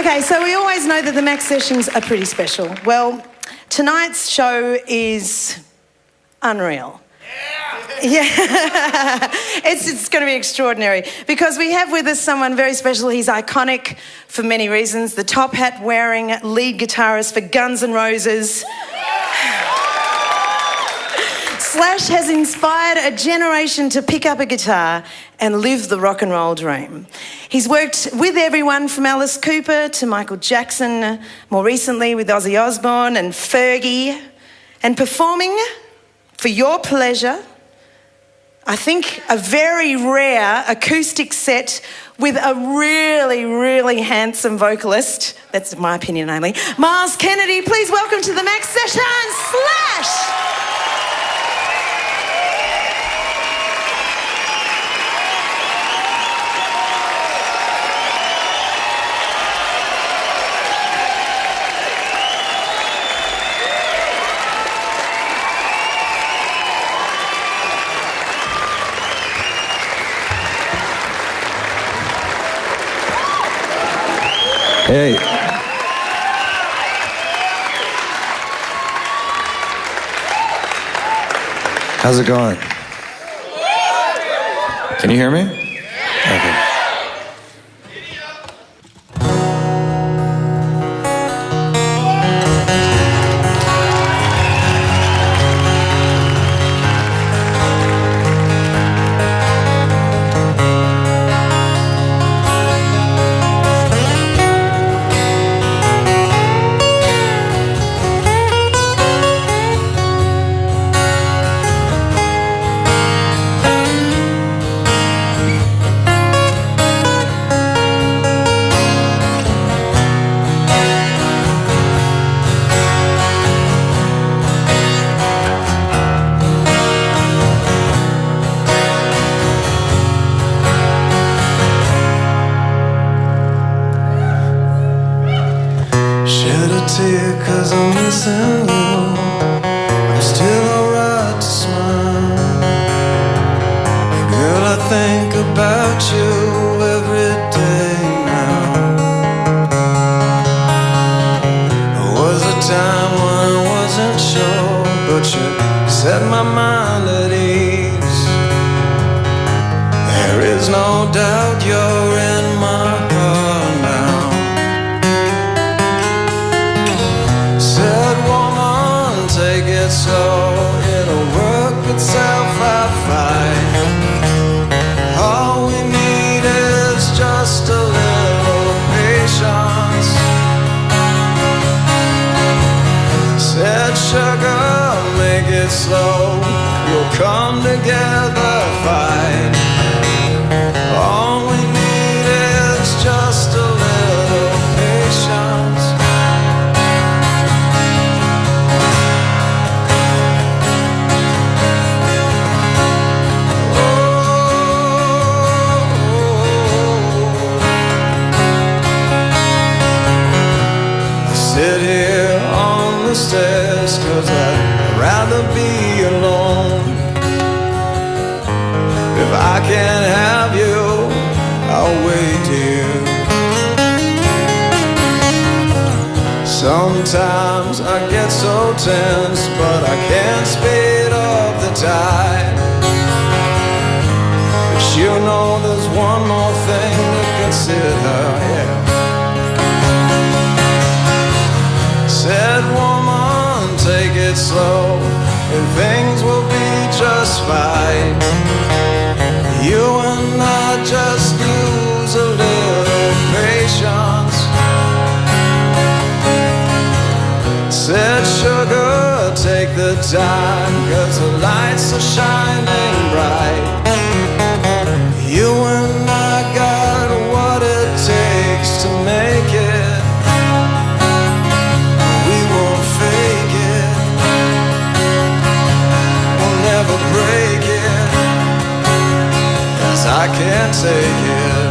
Okay, so we always know that the Max sessions are pretty special. Well, tonight's show is unreal. Yeah, it's going to be extraordinary because we have with us someone very special. He's iconic for many reasons. The top hat wearing lead guitarist for Guns N' Roses. Slash has inspired a generation to pick up a guitar and live the rock and roll dream. He's worked with everyone from Alice Cooper to Michael Jackson, more recently with Ozzy Osbourne and Fergie, and performing for your pleasure, I think a very rare acoustic set with a really, really handsome vocalist. That's my opinion only. Myles Kennedy, please welcome to the Max Sessions, Slash! Hey. How's it going? Can you hear me? Okay. Cause I'm missing you. I'm still alright to smile. Girl, I think about you every day now. There was a time when I wasn't sure, but you set my mind at ease. There is no doubt you're in my heart now. Take it slow, it'll work itself out fine. All we need is just a little patience. Said sugar, make it slow, we'll come together fine. All we need is just a little patience. Sit here on the stairs, cause I'd rather be alone. If I can't have you, I'll wait, dear. Sometimes I get so tense, but I can't speed up the tide. But you know there's one more thing to consider, yeah. Said woman, take it slow, and things will be just fine. You and I just use a little patience. Said sugar, take the time, cause the lights are shining bright. You and I got what it takes to make it. Break it, 'cause I can't take it.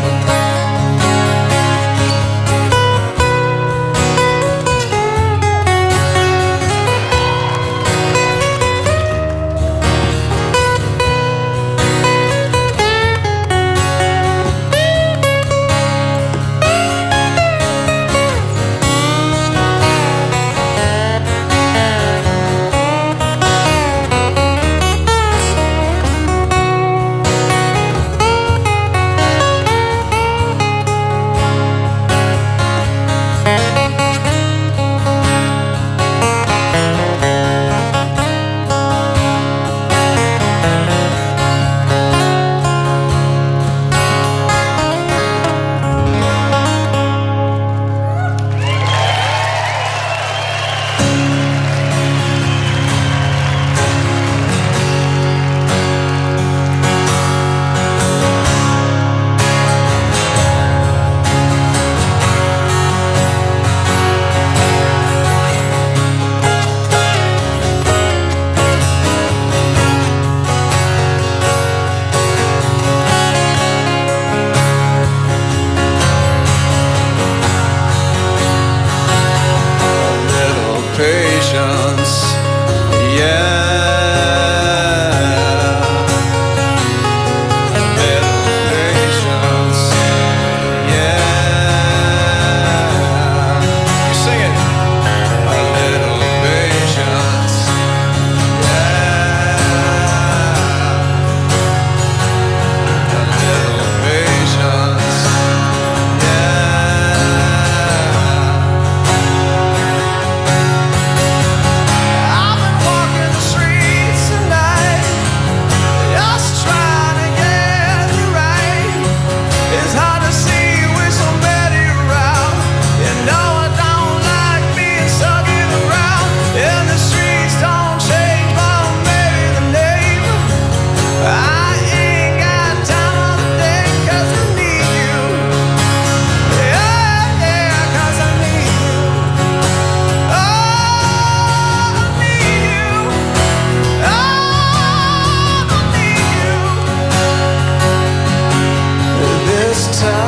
patience, yeah. A little patience, yeah. You sing it. A little patience, yeah. A little patience, yeah. I've been walking the streets tonight, just trying to get you right. It's hard to see with so many around. You know I don't like being stuck in the ground. And the streets don't change, but maybe the name. I ain't got time on the day, 'cause I need you. Yeah, yeah, 'cause I need you. Oh, I need you. Oh, I need you. This time.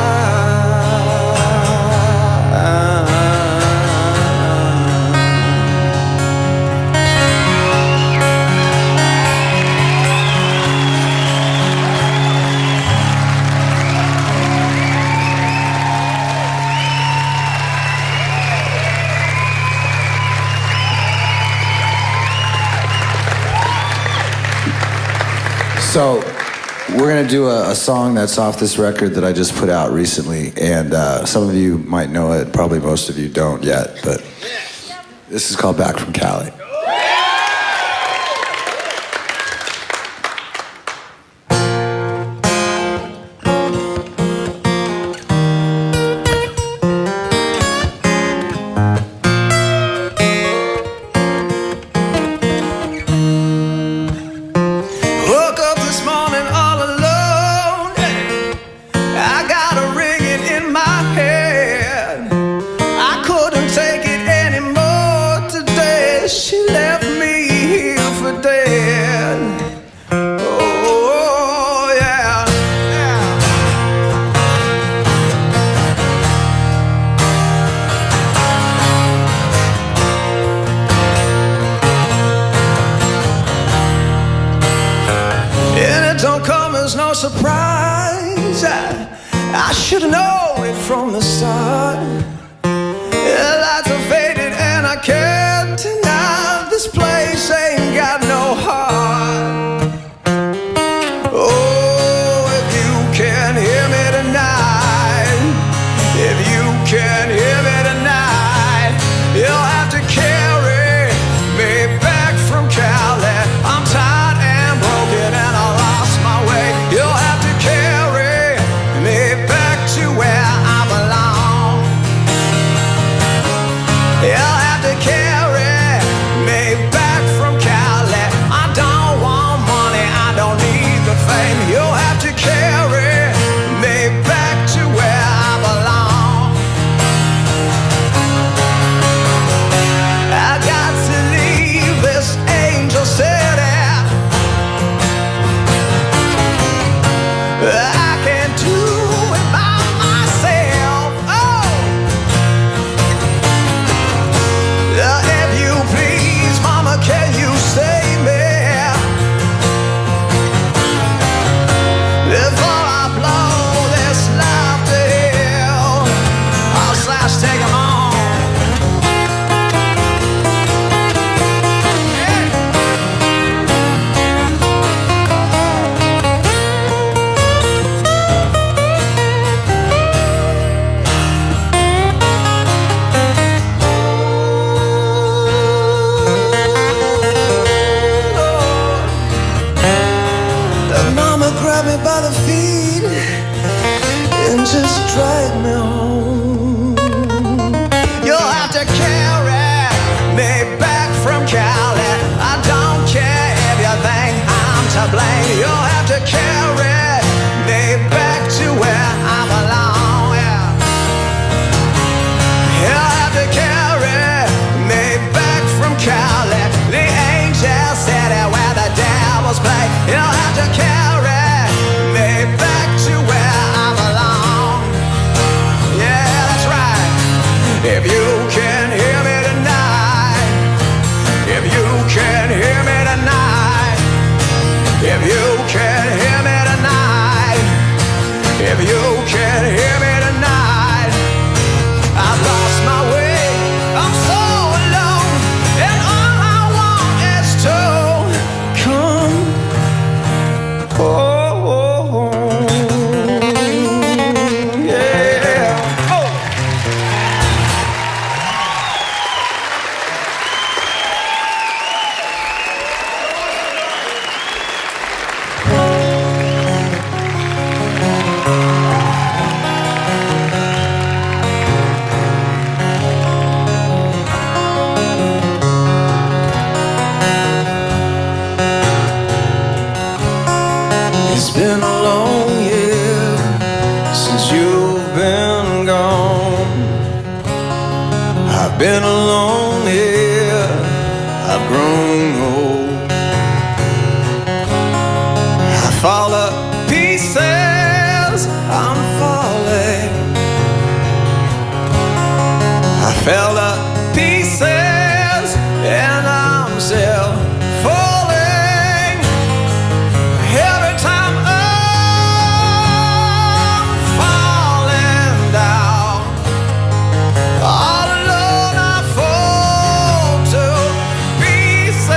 So, we're gonna do a song that's off this record that I just put out recently, and some of you might know it, probably most of you don't yet, but this is called Back from Cali. Woke up this morning all alone. I got a ringing in my head. I couldn't take it anymore today. She left me here for dead. Oh, yeah, yeah. And it don't come as no surprise. I should have known it from the start. The lights are faded and I can't deny this place ain't got no heart. Oh, if you can hear me tonight, if you can hear me tonight, you'll have to carry me back from Cali. I'm tired and broken and I lost my way. You'll have to carry me back to where I belong. You'll have to carry me back been alone here, I've grown old. I fall to pieces, I'm falling. I fell to pieces and I'm still falling. Every time I'm falling down, all alone I fall to pieces.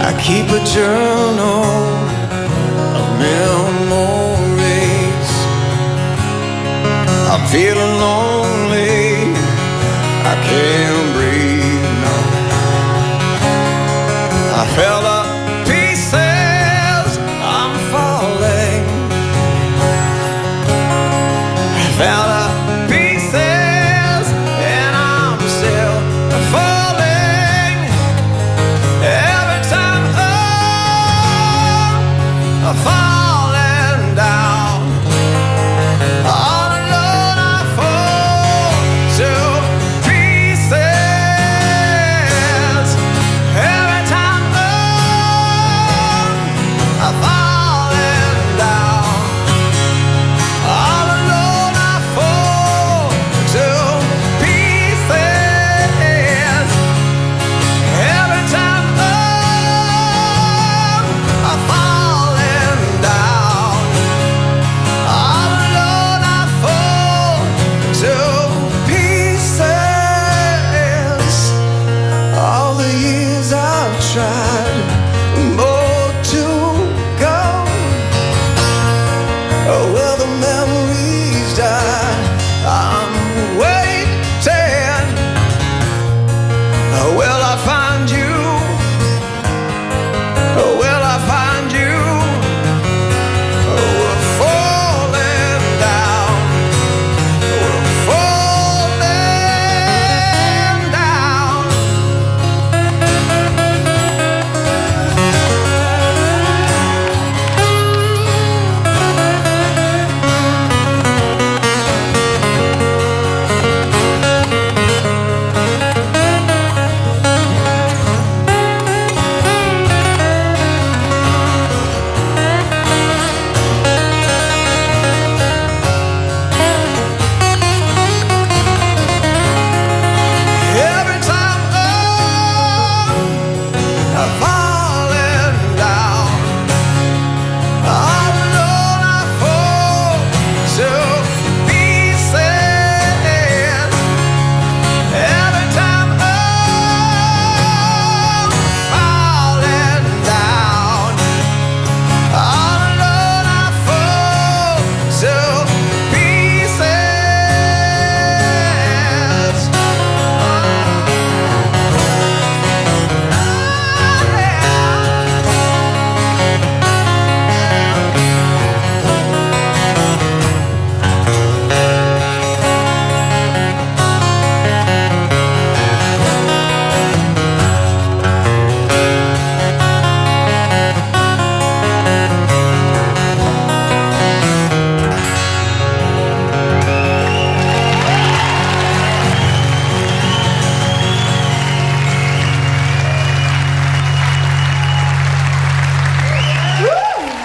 I keep a journal of memories. I'm feeling lonely, I can't breathe now. I fell to pieces, I'm falling. I fell to pieces and I'm still falling. Every time I'm falling down, all alone I fall to pieces. Every time I'm falling down, all alone I fall to pieces. Every time I'm falling down, all alone I fall to pieces. All the years I've tried more to go, will the memories die? I'm waiting. Will I find you? Will I find you? We're falling down. We're falling down. Every time I'm falling down, all alone I fall to pieces. Every time I'm falling down, all alone I fall to pieces.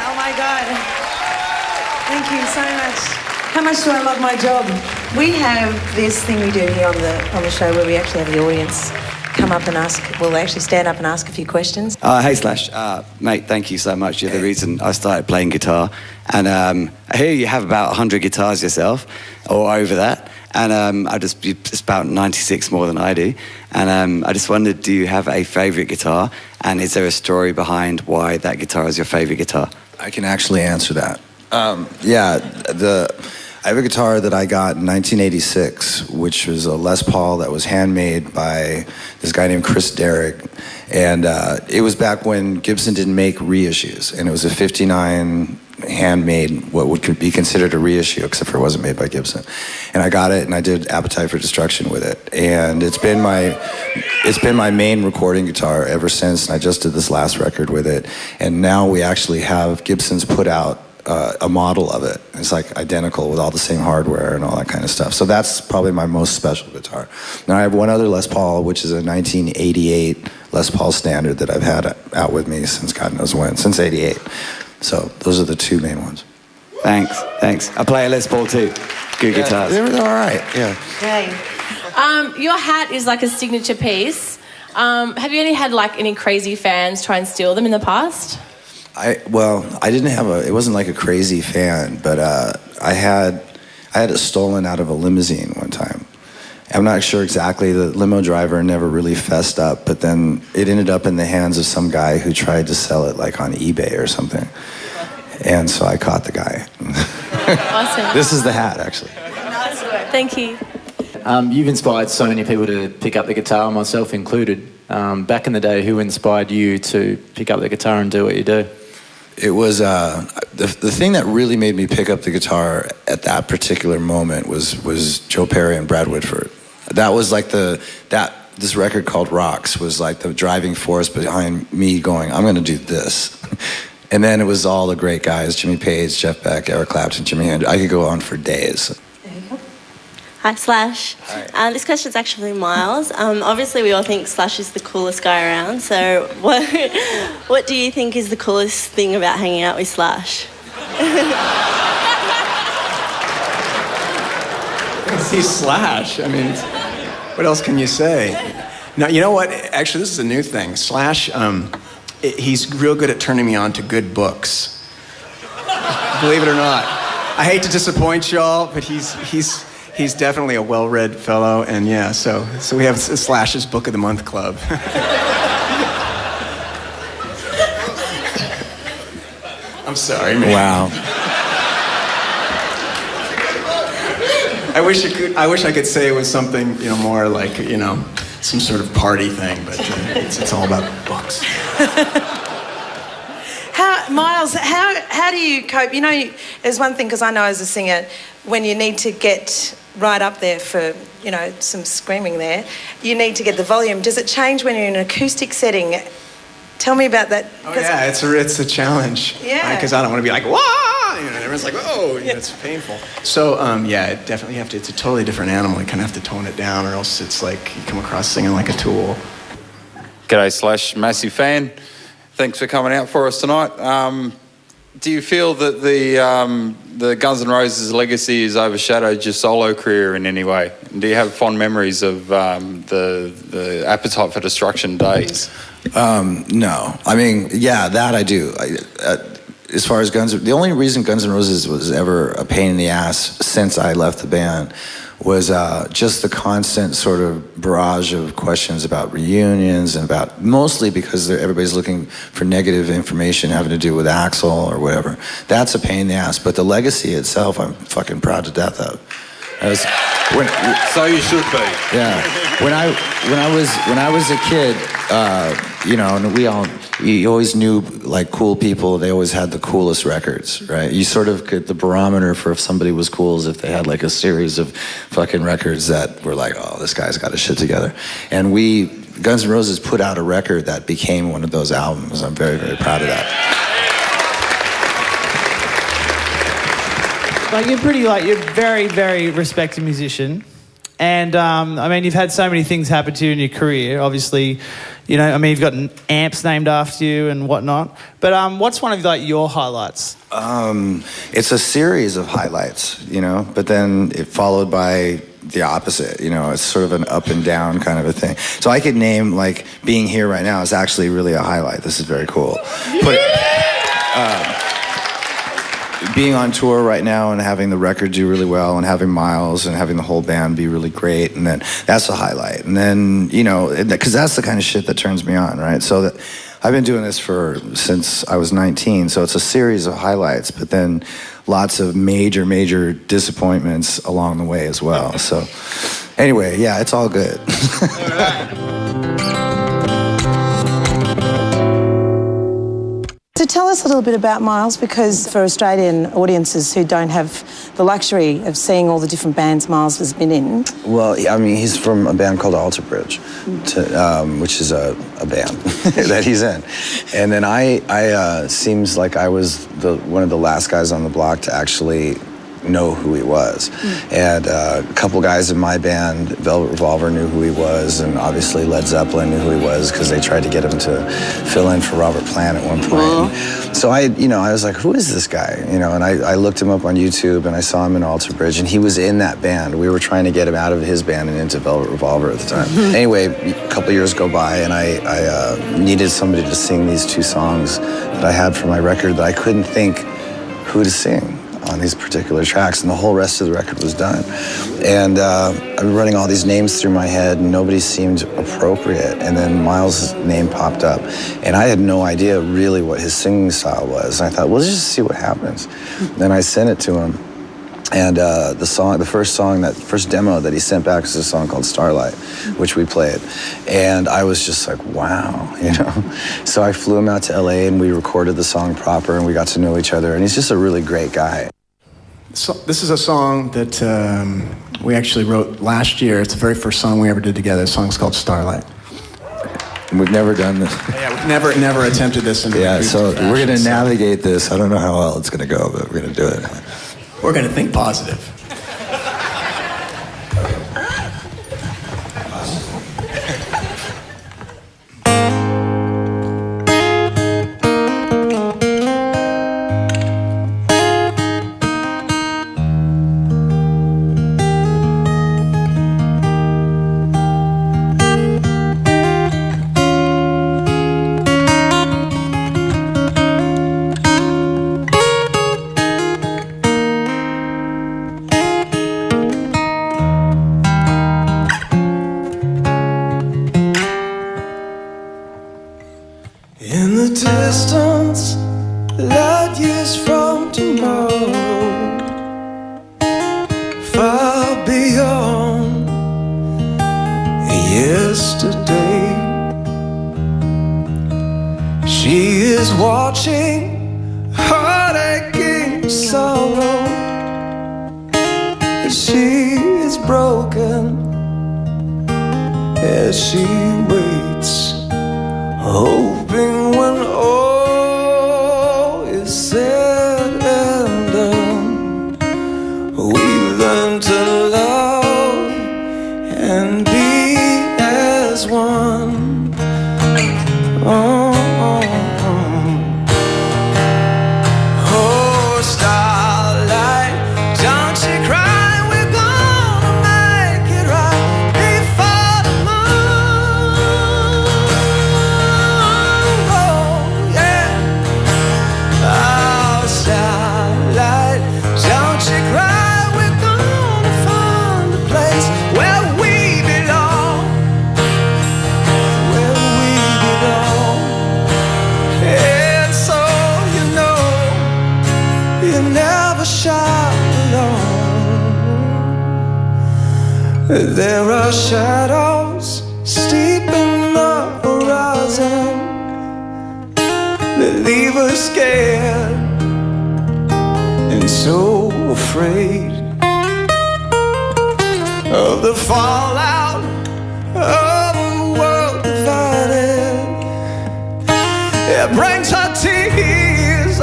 Oh my God. Thank you so much. How much do I love my job? We have this thing we do here on the show where we actually have the audience come up and ask, well, they actually stand up and ask a few questions. Hey Slash, mate, thank you so much. You're the reason I started playing guitar. And I hear you have about 100 guitars yourself, or over that. And it's about 96 more than I do. And I just wondered, do you have a favourite guitar? And is there a story behind why that guitar is your favourite guitar? I can actually answer that. I have a guitar that I got in 1986, which was a Les Paul that was handmade by this guy named Chris Derrick. And it was back when Gibson didn't make reissues. And it was a 59 handmade, what would be considered a reissue, except for it wasn't made by Gibson. And I got it, and I did Appetite for Destruction with it. And it's been my main recording guitar ever since, and I just did this last record with it. And now we actually have Gibson's put out a model of it. It's like identical with all the same hardware and all that kind of stuff. So that's probably my most special guitar. Now I have one other Les Paul, which is a 1988 Les Paul standard that I've had out with me since God knows when, since '88. So those are the two main ones. Thanks. I play a Les Paul too. Good guitars. They're all right, yeah. Great. Your hat is like a signature piece. Have you had like any crazy fans try and steal them in the past? I didn't have it wasn't like a crazy fan, but I had it stolen out of a limousine one time. I'm not sure exactly, the limo driver never really fessed up, but then it ended up in the hands of some guy who tried to sell it like on eBay or something. And so I caught the guy. Awesome. This is the hat, actually. Thank you. You've inspired so many people to pick up the guitar, myself included. Back in the day, who inspired you to pick up the guitar and do what you do? It was the thing that really made me pick up the guitar at that particular moment was Joe Perry and Brad Whitford. That was like this record called Rocks was like the driving force behind me going, I'm going to do this. And then it was all the great guys, Jimmy Page, Jeff Beck, Eric Clapton, Jimi Hendrix. I could go on for days. Hi, Slash. Hi. This question's actually Myles. Obviously, we all think Slash is the coolest guy around. So, what do you think is the coolest thing about hanging out with Slash? He's Slash. I mean, what else can you say? No, you know what? Actually, this is a new thing. Slash, he's real good at turning me on to good books. Believe it or not. I hate to disappoint y'all, but he's definitely a well-read fellow, and yeah, so we have Slash's Book of the Month Club. I'm sorry, man. Wow. I wish I could say it was something, more like, some sort of party thing, but it's all about books. Myles, how do you cope? There's one thing, because I know as a singer, when you need to get right up there for, some screaming there, you need to get the volume. Does it change when you're in an acoustic setting? Tell me about that. Oh, yeah, it's a challenge. Yeah. Because I don't want to be like, wah! Everyone's like, oh, it's painful. So, definitely it's a totally different animal. You kind of have to tone it down, or else it's like you come across singing like a tool. G'day, Slash, massive fan. Thanks for coming out for us tonight. Do you feel that the Guns N' Roses legacy has overshadowed your solo career in any way? Do you have fond memories of the Appetite for Destruction days? No. I mean, yeah, that I do. As far as the only reason Guns N' Roses was ever a pain in the ass since I left the band was just the constant sort of barrage of questions about reunions and mostly because everybody's looking for negative information having to do with Axl or whatever. That's a pain in the ass. But the legacy itself, I'm fucking proud to death of. So you should be. Yeah. When I was a kid, and you always knew like cool people. They always had the coolest records, right? You sort of get the barometer for if somebody was cool is if they had like a series of fucking records that were like, oh, this guy's got his shit together. And Guns N' Roses put out a record that became one of those albums. I'm very, very proud of that. You're a very, very respected musician. And, you've had so many things happen to you in your career. Obviously, you've got amps named after you and whatnot. But what's one of, your highlights? It's a series of highlights, but then it followed by the opposite. It's sort of an up and down kind of a thing. So I could name, being here right now is actually really a highlight. This is very cool. Being on tour right now and having the record do really well and having Myles and having the whole band be really great, and then that's a highlight. And then, because that's the kind of shit that turns me on, right? So I've been doing this since I was 19, so it's a series of highlights, but then lots of major, major disappointments along the way as well. So anyway, yeah, it's all good. All right. So tell us a little bit about Myles, because for Australian audiences who don't have the luxury of seeing all the different bands Myles has been in. Well, I mean, he's from a band called Alter Bridge, which is a band that he's in. And then I seems like I was one of the last guys on the block to actually know who he was. And a couple guys in my band, Velvet Revolver, knew who he was, and obviously Led Zeppelin knew who he was because they tried to get him to fill in for Robert Plant at one point. So I was like, who is this guy? And I looked him up on YouTube, and I saw him in Alter Bridge, and he was in that band. We were trying to get him out of his band and into Velvet Revolver at the time. Anyway, a couple years go by, and I needed somebody to sing these two songs that I had for my record that I couldn't think who to sing on these particular tracks, and the whole rest of the record was done. And I was running all these names through my head, and nobody seemed appropriate. And then Myles' name popped up, and I had no idea really what his singing style was. And I thought, well, let's just see what happens. Then I sent it to him, and the first demo that he sent back was a song called Starlight, which we played. And I was just like, wow, So I flew him out to LA, and we recorded the song proper, and we got to know each other. And he's just a really great guy. So this is a song that we actually wrote last year. It's the very first song we ever did together. The song's called Starlight. And we've never done this. Yeah, we've never attempted this. So we're going to navigate this. I don't know how well it's going to go, but we're going to do it. We're going to think positive. In the distance, light years from tomorrow, far beyond yesterday, she is watching, heartache, sorrow, she is broken as she waits, hoping when all is said and done, we learn to love and be as one. Oh, starlight, don't you cry, we're gonna make it right before the moon. Starlight, don't you cry, we're gonna find a place where we belong, where we belong. And so you never shine alone. There are shadows steep in the horizon that leave us scared and so afraid of the fallout of a world divided. It brings her tears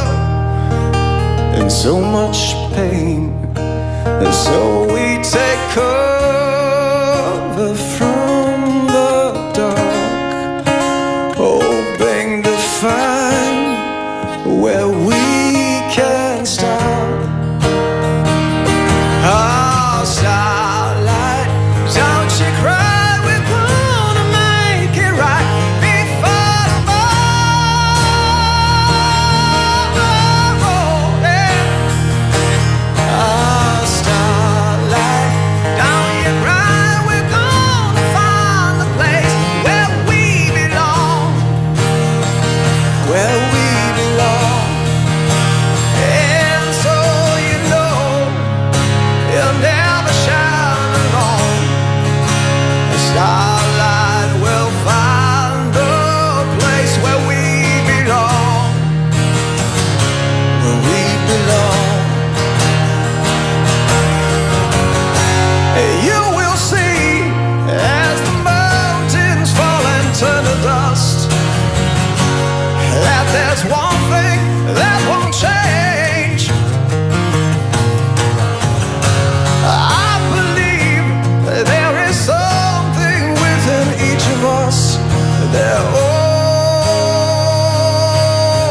and so much pain, and so we take cover from the dark, hoping to find where we can start. Oh, starlight, don't you cry, we're gonna make it right before tomorrow. Oh, starlight, there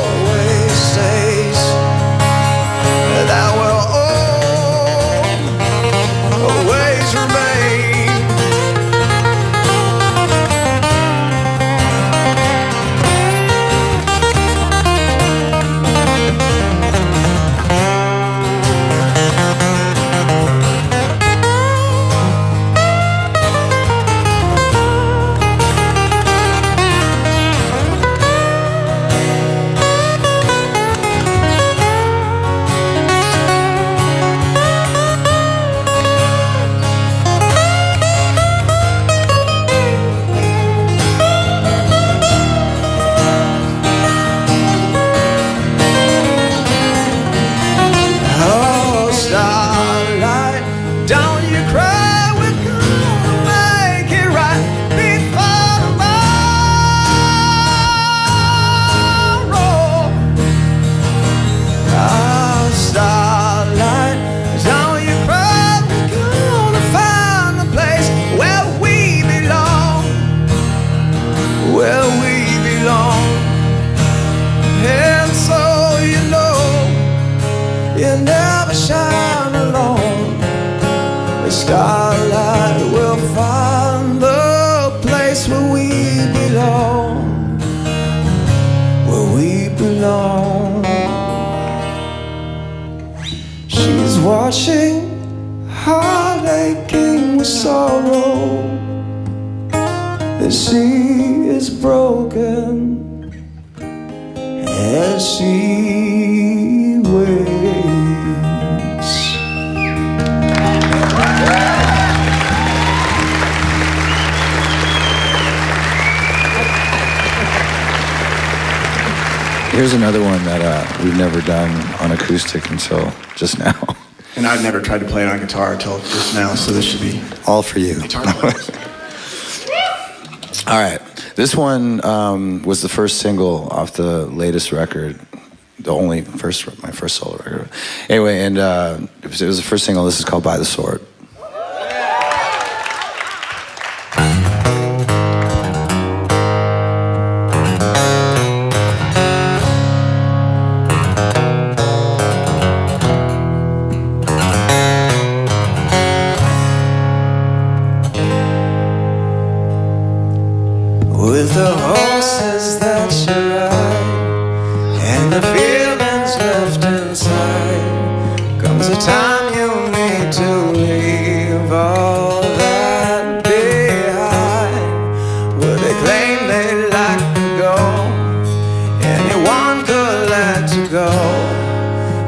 always stays, that will always remain. Oh, starlight, don't you cry, we're gonna make it right before tomorrow. Oh, starlight, don't you cry, we're gonna find the place where we belong, where we belong. And so you know, you never shine alone. The starlight will find the place where we belong, where we belong. She's watching, heart aching with sorrow. The sea is broken as she waits. Here's another one that we've never done on acoustic until just now. And I've never tried to play it on guitar until just now, so this should be All for you. guitar players. All right. This one was the first single off the latest record, my first solo record. Anyway, and it was the first single. This is called By the Sword. With the horses that you ride and the feelings left inside, comes a time you need to leave all that behind. Would they claim they like to go? Anyone could let you go,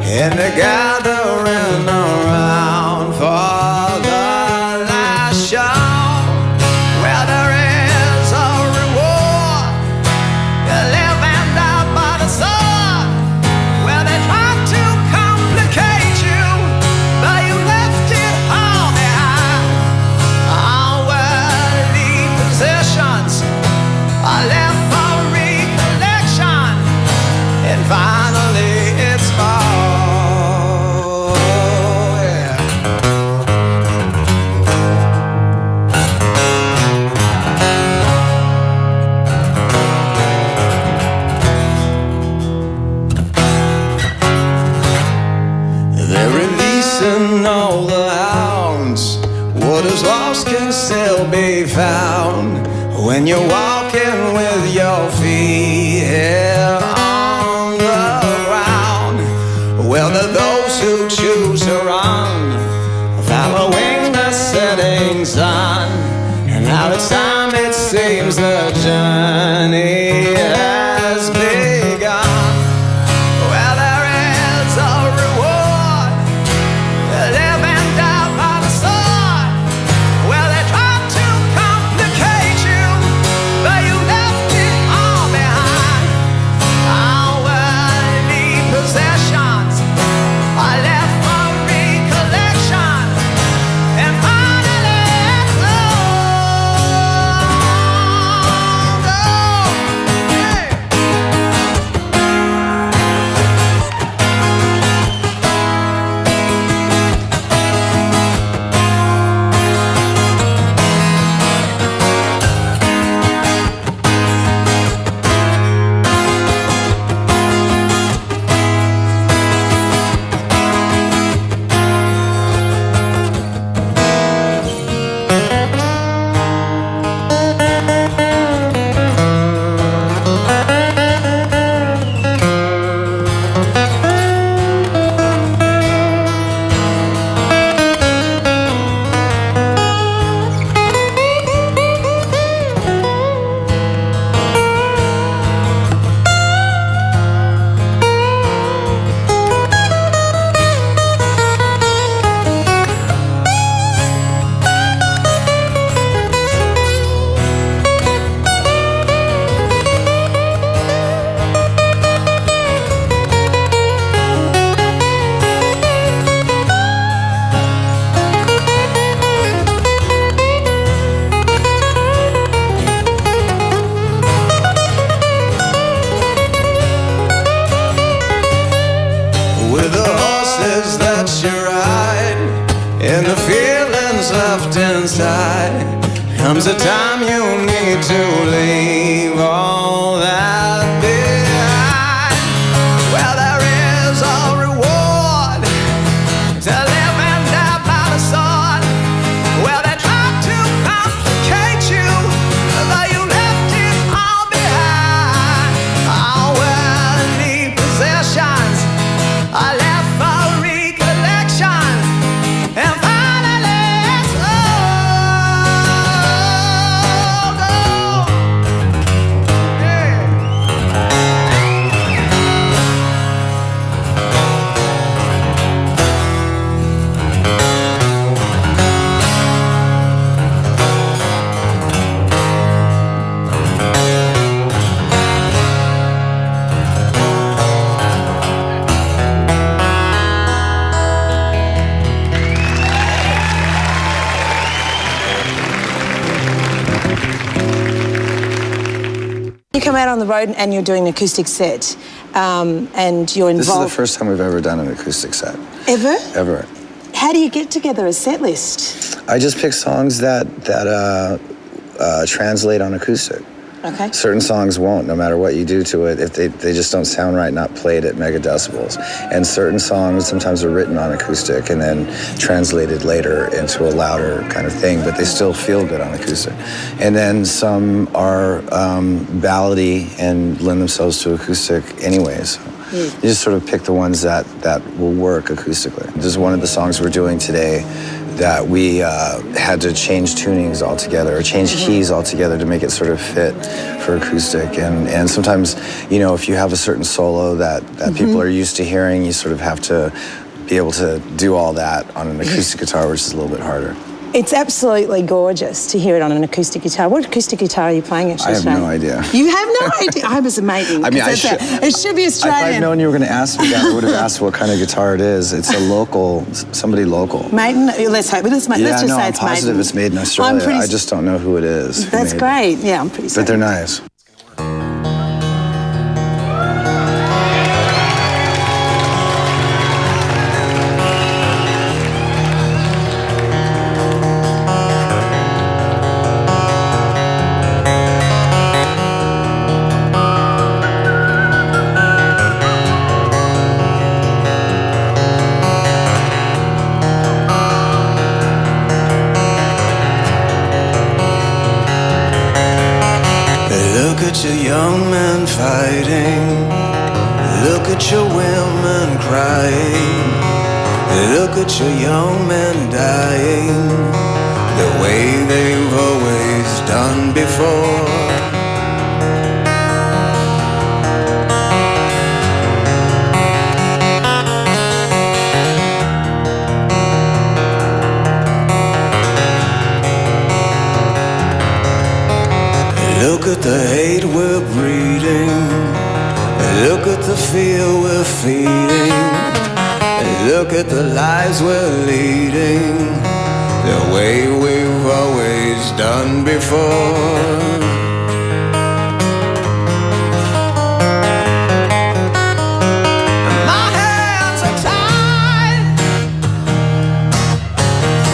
and they're gathering around for the last show. Where there is a reward, you live and die by the sword. Where they try to complicate you, but you left it all behind. Our worldly possessions are left for recollection, and finally it's all. Yeah. They're releasing all the hounds. What is lost can still be found when you're walking with your feet here on the ground. Well, there are those who choose to run, following the setting sun. And now it's time, it seems, the journey has begun. Well, there is a reward, live and die by the sword. Well, they tried to complicate you, but you left it all behind. Our worldly possessions are left for recollection, and finally it's all. comes a time you need to leave all that behind. Well, there is a reward to live and die by the sword. Well, they tried to complicate you, but you left it all behind. Oh, well, neat possessions are left for recollection, and finally it's all gone. Yeah. You come out on the road and you're doing an acoustic set, and you're This is involved. the first time we've ever done an acoustic set. Ever? Ever. How do you get together a set list? I just pick songs that translate on acoustic. Okay. Certain songs won't, no matter what you do to it, if they just don't sound right, not played at mega decibels. And certain songs sometimes are written on acoustic and then translated later into a louder kind of thing, but they still feel good on acoustic. And then some are ballady and lend themselves to acoustic anyways. You just sort of pick the ones that will work acoustically. This is one of the songs we're doing today that we had to change tunings altogether, or change keys altogether to make it sort of fit for acoustic. And sometimes, you know, if you have a certain solo that people are used to hearing, you sort of have to be able to do all that on an acoustic guitar, which is a little bit harder. It's absolutely gorgeous to hear it on an acoustic guitar. What acoustic guitar are you playing actually? I have no idea. You have no idea? I was amazing. I mean, it should be Australian. If I'd known you were going to ask me that, I would have asked what kind of guitar it is. It's a local, somebody local. Maiden? Let's hope. Let's just say it's I'm positive Maiden. it's made in Australia. I just don't know who it is. That's great. Yeah, I'm pretty certain. But they're nice. Look at your young men fighting. Look at your women crying. Look at your young men dying the way they've always done before. Look at the hate we're breeding. Look at the fear we're feeding. Look at the lies we're leading the way we've always done before. My hands are tied.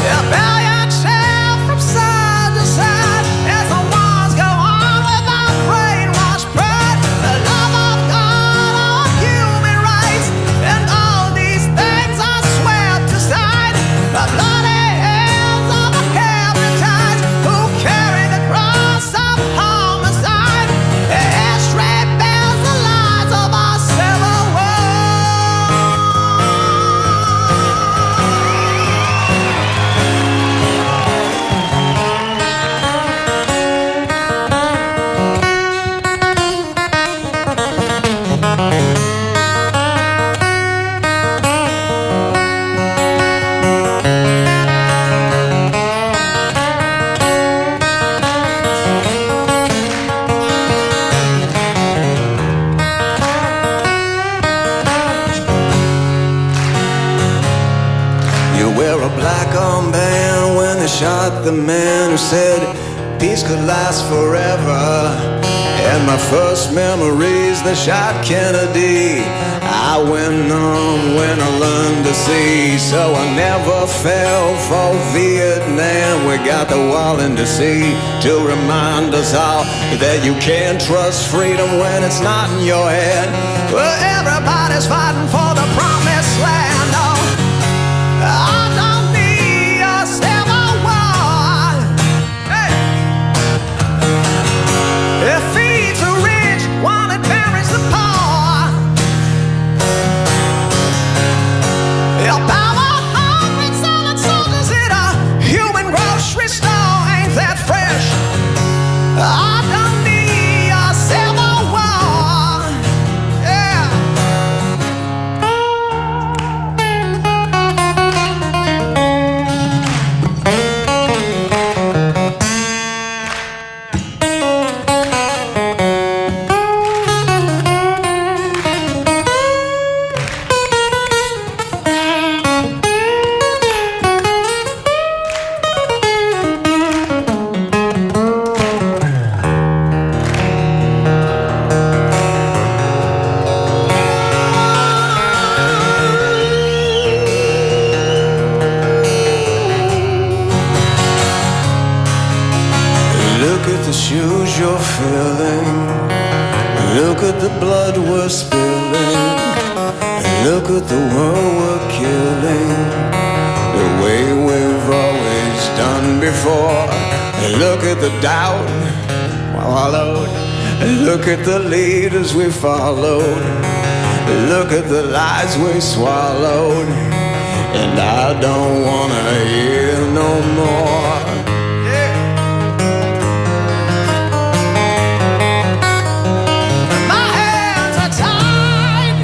You bow yourself from side to side as the wars go on without brainwash pride. The love of God or human rights and all these things are swept aside. The bloody hands of the hypnotized who carry the cross of homicide. History bears the lies of our civil war. You wear a black armband when they shot the man who said peace could last forever. And my first memories, they shot Kennedy. I went on when I learned to see. So I never fell for Vietnam. We got the wall in the sea to remind us all that you can't trust freedom when it's not in your head. Well, everybody's fighting for the promised land. Oh, I don't need a civil war. Hey. It feeds the rich while it buries the poor. Your power hungry silent soldiers in a human grocery store. Ain't that fresh? I don't need a civil war. Yeah. Look at the shoes you're filling. Look at the blood we're spilling. Look at the world we're killing. The way we've always done before. Look at the doubt wallowed. Look at the leaders we followed. Look at the lies we swallowed. And I don't wanna hear no more. My hands are tied.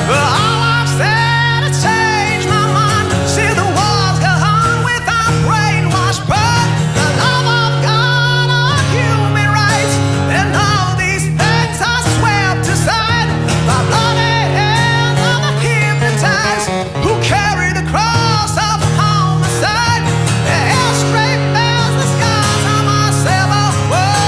But all I've said is change my mind. See the walls go on without brainwash, but the love of God or human rights and all these things are swept aside by bloody hands of the hypnotized who carry the cross of homicide. Hell straight bears the scars on my civil war.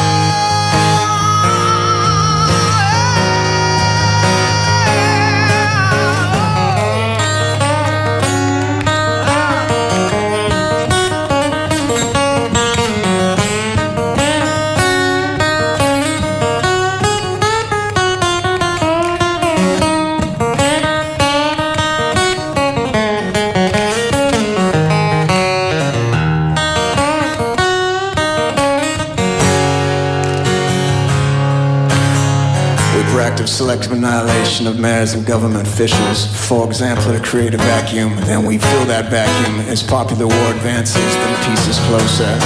We proactive selective annihilation of mayors and government officials. For example, to create a vacuum, then we fill that vacuum. As popular war advances, then peace is closer.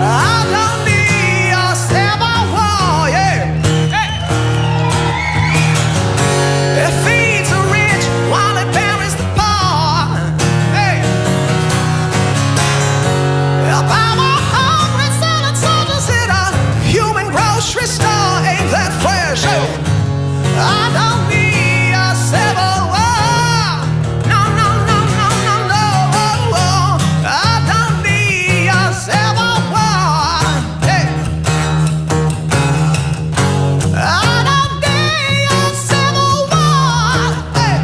I don't need a civil war, yeah. Hey. It feeds the rich while it buries the poor. Hey. Your power hungry silent soldiers in a human grocery store. Ain't that fresh? Hey. I don't need a civil war. No, no, no, no, no, no. I don't need a civil war. Hey. I don't need a civil war. Hey.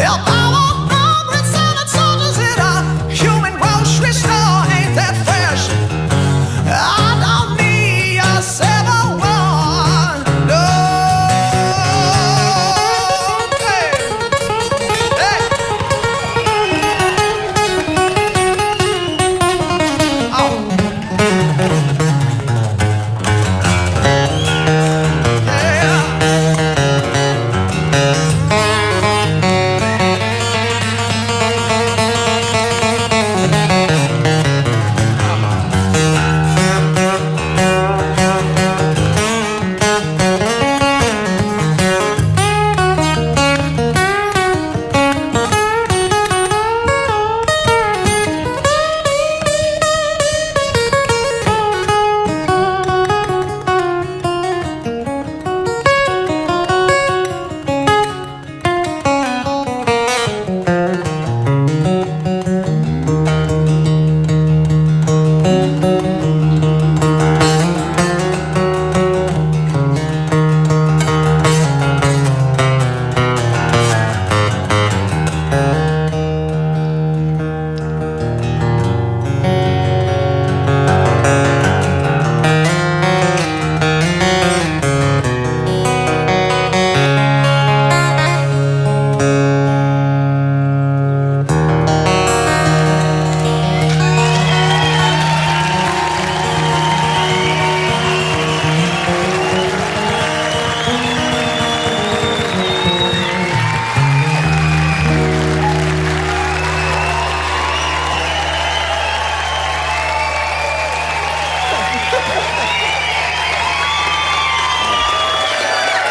Your power hungry silent soldiers in a human grocery store. Ain't that fresh? I don't need a civil war.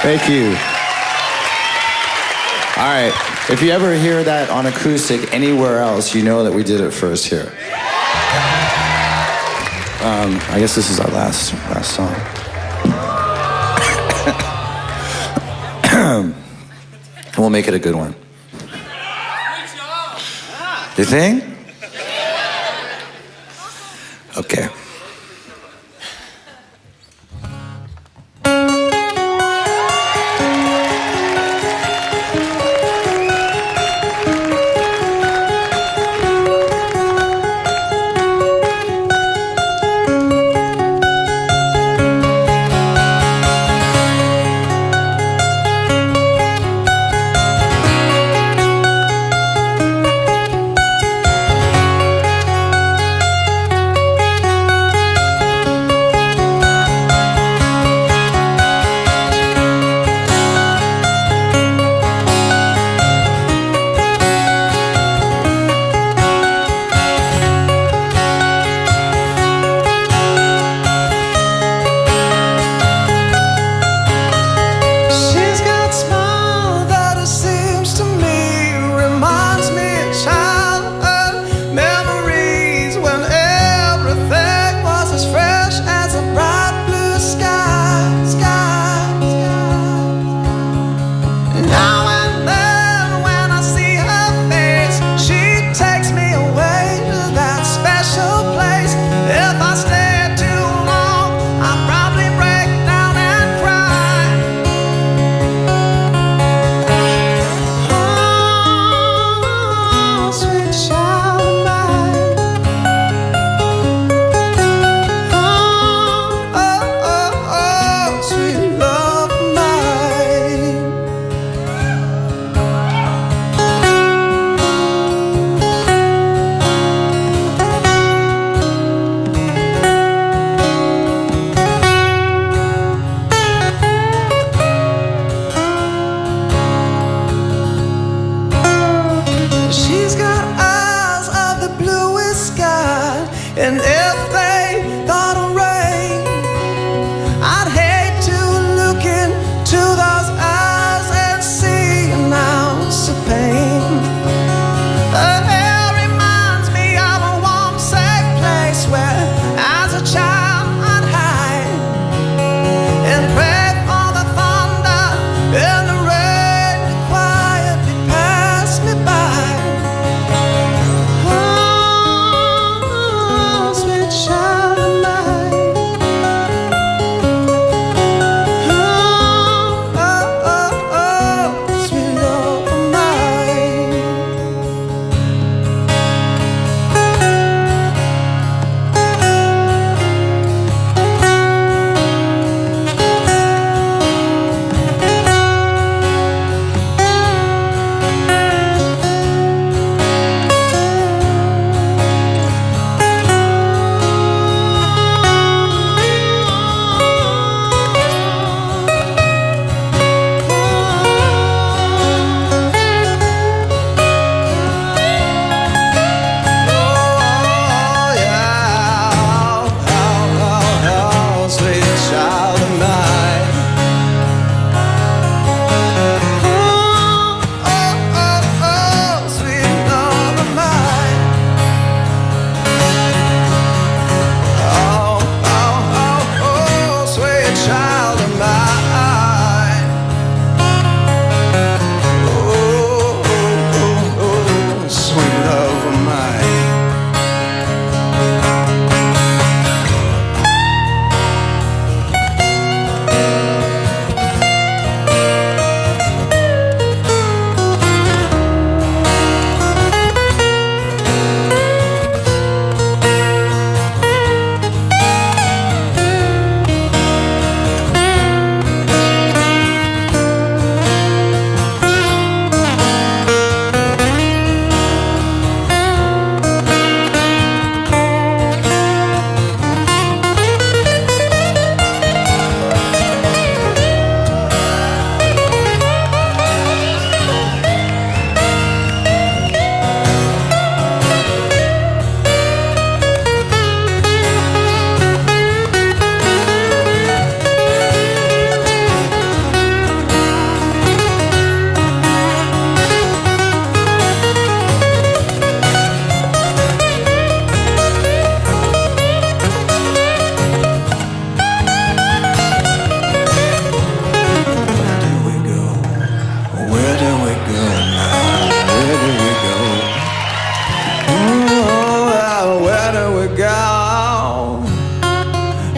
Thank you. All right. If you ever hear that on acoustic anywhere else, you know that we did it first here. I guess this is our last song. We'll make it a good one. You think? Okay. And if they thought of rain, I'd hate to look into those eyes and see an ounce of pain. The air reminds me of a warm, safe place where, as a child, I'd hide and pray for the thunder and the rain to quietly pass me by. Oh, sweet child.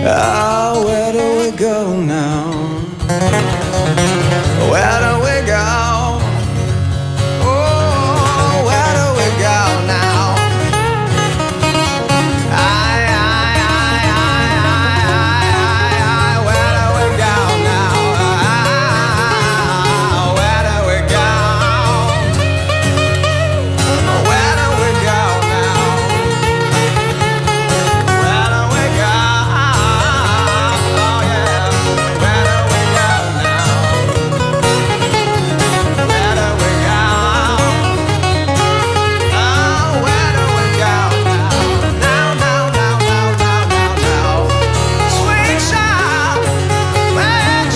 Ah, where do we go now? Where do we go? Oh, where do we go now? Where do we go now? Where do we go? Where do we go now? Where do we go? Oh yeah. Where do we go now? Where do we go? Oh, where do we go now? Now. Sweet child, sweet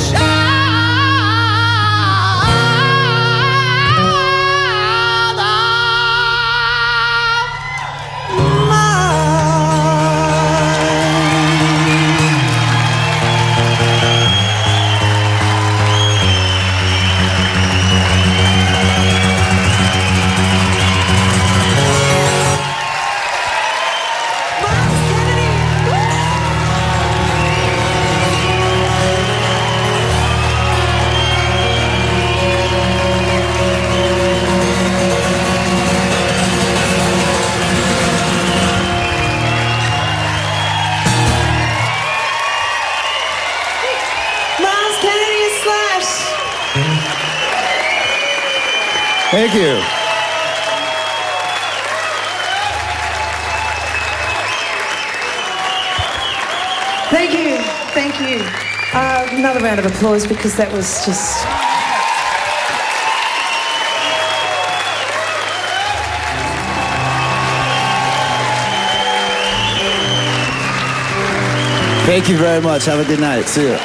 Myles Kennedy and Slash. Thank you. Thank you. Thank you. Another round of applause because that was just. Thank you very much. Have a good night. See you.